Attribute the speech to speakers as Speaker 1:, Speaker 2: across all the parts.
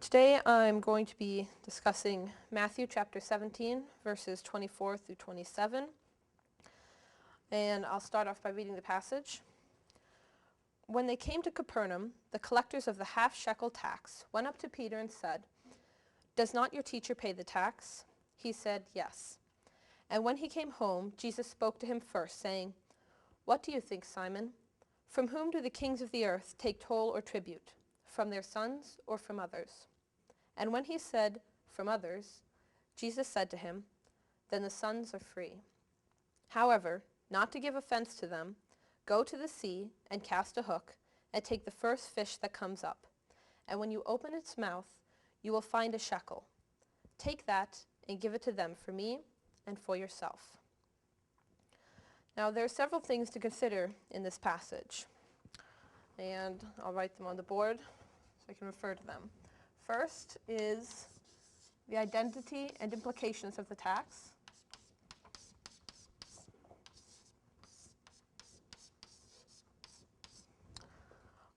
Speaker 1: Today I'm going to be discussing Matthew chapter 17, verses 24 through 27. And I'll start off by reading the passage. When they came to Capernaum, the collectors of the half-shekel tax went up to Peter and said, "Does not your teacher pay the tax?" He said, "Yes." And when he came home, Jesus spoke to him first, saying, "What do you think, Simon? From whom do the kings of the earth take toll or tribute? From their sons or from others?" And when he said, "From others," Jesus said to him, "Then the sons are free. However, not to give offense to them, go to the sea and cast a hook and take the first fish that comes up. And when you open its mouth, you will find a shekel. Take that and give it to them for me and for yourself." Now, there are several things to consider in this passage, and I'll write them on the board so I can refer to them. First is the identity and implications of the tax.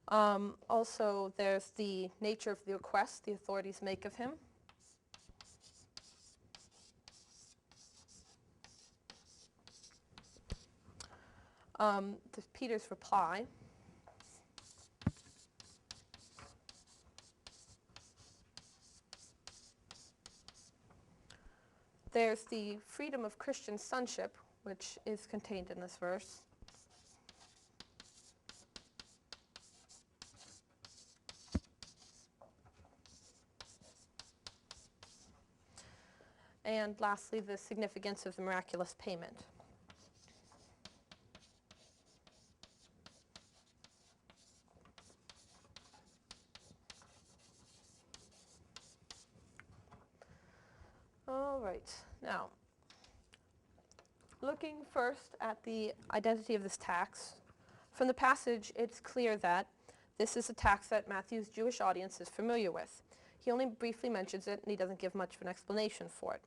Speaker 1: Also, there's the nature of the request the authorities make of him. Peter's reply. There's the freedom of Christian sonship, which is contained in this verse. And lastly, the significance of the miraculous payment. All right, now, looking first at the identity of this tax, from the passage it's clear that this is a tax that Matthew's Jewish audience is familiar with. He only briefly mentions it and he doesn't give much of an explanation for it.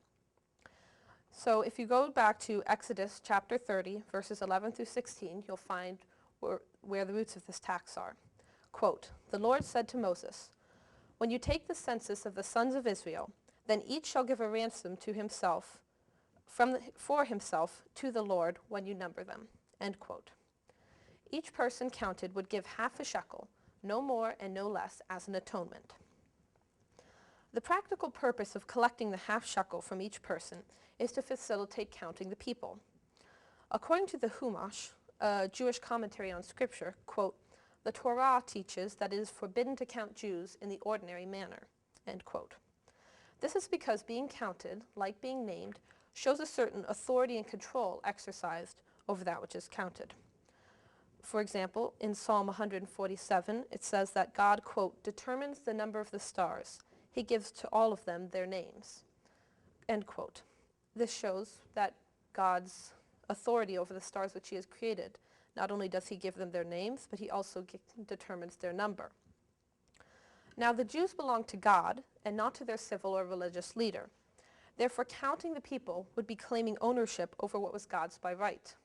Speaker 1: So if you go back to Exodus chapter 30, verses 11 through 16, you'll find where the roots of this tax are. Quote, "The Lord said to Moses, 'When you take the census of the sons of Israel, then each shall give a ransom to himself, for himself to the Lord when you number them.'" End quote. Each person counted would give half a shekel, no more and no less, as an atonement. The practical purpose of collecting the half shekel from each person is to facilitate counting the people. According to the Humash, a Jewish commentary on Scripture, quote, "The Torah teaches that it is forbidden to count Jews in the ordinary manner," end quote. This is because being counted, like being named, shows a certain authority and control exercised over that which is counted. For example, in Psalm 147, it says that God, quote, "determines the number of the stars. He gives to all of them their names," end quote. This shows that God's authority over the stars which he has created. Not only does he give them their names, but he also determines their number. Now, the Jews belong to God and not to their civil or religious leader. Therefore, counting the people would be claiming ownership over what was God's by right.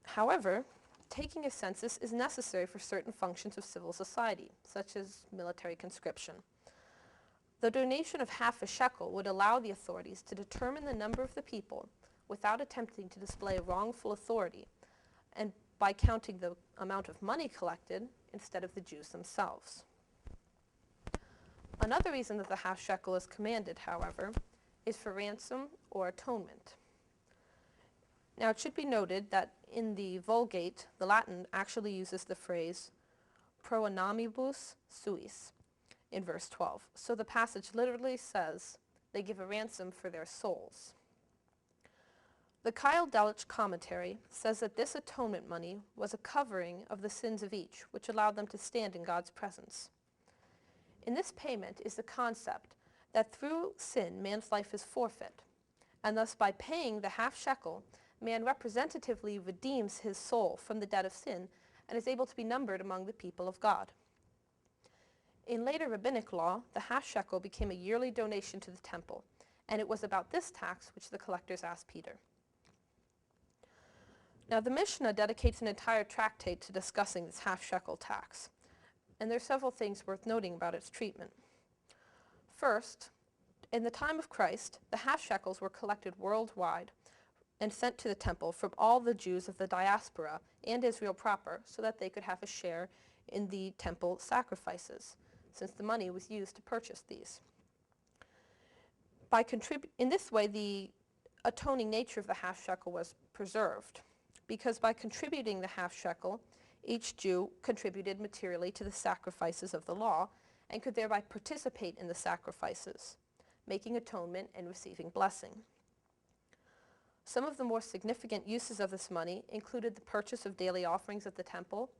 Speaker 1: However, taking a census is necessary for certain functions of civil society, such as military conscription. The donation of half a shekel would allow the authorities to determine the number of the people without attempting to display wrongful authority, and by counting the amount of money collected instead of the Jews themselves. Another reason that the half shekel is commanded, however, is for ransom or atonement. Now, it should be noted that in the Vulgate, the Latin actually uses the phrase pro animibus suis in verse 12. So the passage literally says they give a ransom for their souls. The Kyle Delich commentary says that this atonement money was a covering of the sins of each, which allowed them to stand in God's presence. In this payment is the concept that through sin, man's life is forfeit, and thus by paying the half shekel, man representatively redeems his soul from the debt of sin and is able to be numbered among the people of God. In later rabbinic law, the half shekel became a yearly donation to the temple, and it was about this tax which the collectors asked Peter. Now, the Mishnah dedicates an entire tractate to discussing this half shekel tax, and there are several things worth noting about its treatment. First, in the time of Christ, the half shekels were collected worldwide and sent to the temple from all the Jews of the diaspora and Israel proper so that they could have a share in the temple sacrifices, since the money was used to purchase these. In this way, the atoning nature of the half shekel was preserved, because by contributing the half shekel, each Jew contributed materially to the sacrifices of the law and could thereby participate in the sacrifices, making atonement and receiving blessing. Some of the more significant uses of this money included the purchase of daily offerings at the temple,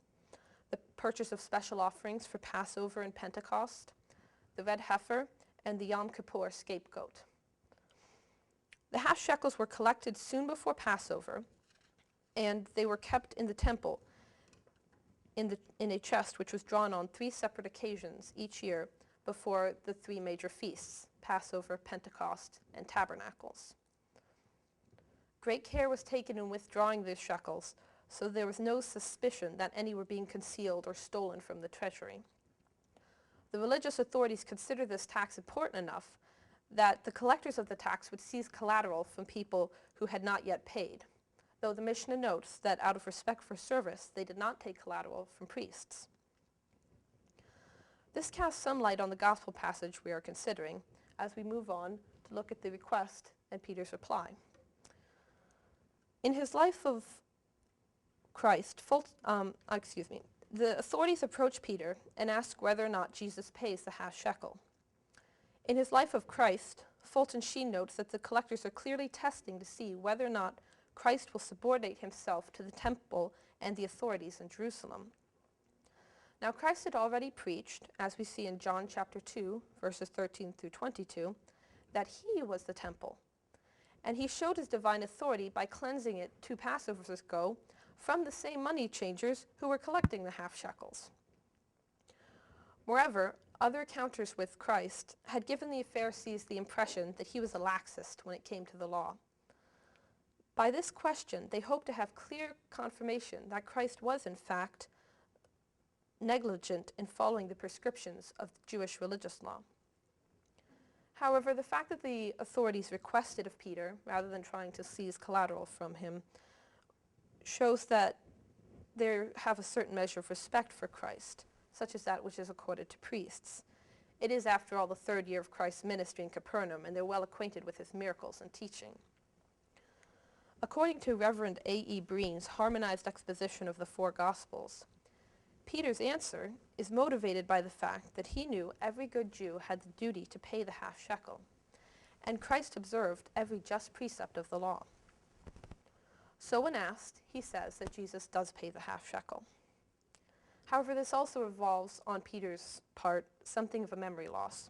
Speaker 1: the purchase of special offerings for Passover and Pentecost, the red heifer, and the Yom Kippur scapegoat. The half shekels were collected soon before Passover, and they were kept in the temple in a chest which was drawn on 3 separate occasions each year before the 3 major feasts, Passover, Pentecost, and Tabernacles. Great care was taken in withdrawing these shekels, so there was no suspicion that any were being concealed or stolen from the treasury. The religious authorities considered this tax important enough that the collectors of the tax would seize collateral from people who had not yet paid, though the Mishnah notes that out of respect for service, they did not take collateral from priests. This casts some light on the gospel passage we are considering as we move on to look at the request and Peter's reply. In his life of Christ, the authorities approach Peter and ask whether or not Jesus pays the half shekel. In his life of Christ, Fulton Sheen notes that the collectors are clearly testing to see whether or not Christ will subordinate himself to the temple and the authorities in Jerusalem. Now Christ had already preached, as we see in John chapter 2, verses 13 through 22, that he was the temple. And he showed his divine authority by cleansing it 2 Passovers ago from the same money changers who were collecting the half shekels. Moreover, other encounters with Christ had given the Pharisees the impression that he was a laxist when it came to the law. By this question, they hoped to have clear confirmation that Christ was, in fact, negligent in following the prescriptions of Jewish religious law. However, the fact that the authorities requested of Peter, rather than trying to seize collateral from him, shows that they have a certain measure of respect for Christ, such as that which is accorded to priests. It is, after all, the 3rd year of Christ's ministry in Capernaum, and they're well acquainted with his miracles and teaching. According to Reverend A.E. Breen's harmonized exposition of the 4 Gospels, Peter's answer is motivated by the fact that he knew every good Jew had the duty to pay the half shekel, and Christ observed every just precept of the law. So when asked, he says that Jesus does pay the half shekel. However, this also involves, on Peter's part, something of a memory loss.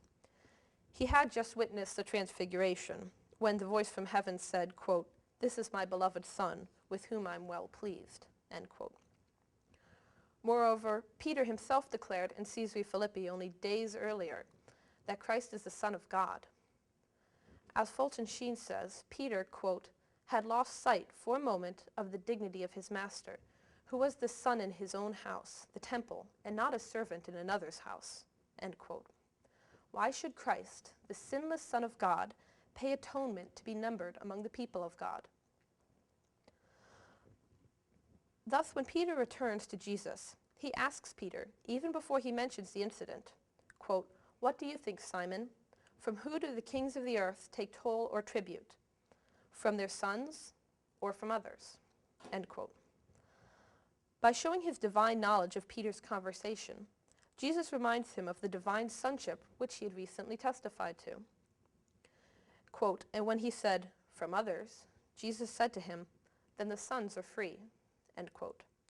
Speaker 1: He had just witnessed the transfiguration, when the voice from heaven said, quote, "This is my beloved Son, with whom I'm well pleased," end quote. Moreover, Peter himself declared in Caesarea Philippi only days earlier that Christ is the Son of God. As Fulton Sheen says, Peter, quote, had lost sight for a moment of the dignity of his master, who was the son in his own house, the temple, and not a servant in another's house, end quote. Why should Christ, the sinless Son of God, pay atonement to be numbered among the people of God? Thus, when Peter returns to Jesus, he asks Peter, even before he mentions the incident, quote, "What do you think, Simon? From who do the kings of the earth take toll or tribute? From their sons or from others?" End quote. By showing his divine knowledge of Peter's conversation, Jesus reminds him of the divine sonship which he had recently testified to. Quote, "And when he said, 'From others,' Jesus said to him, 'Then the sons are free.'" End quote.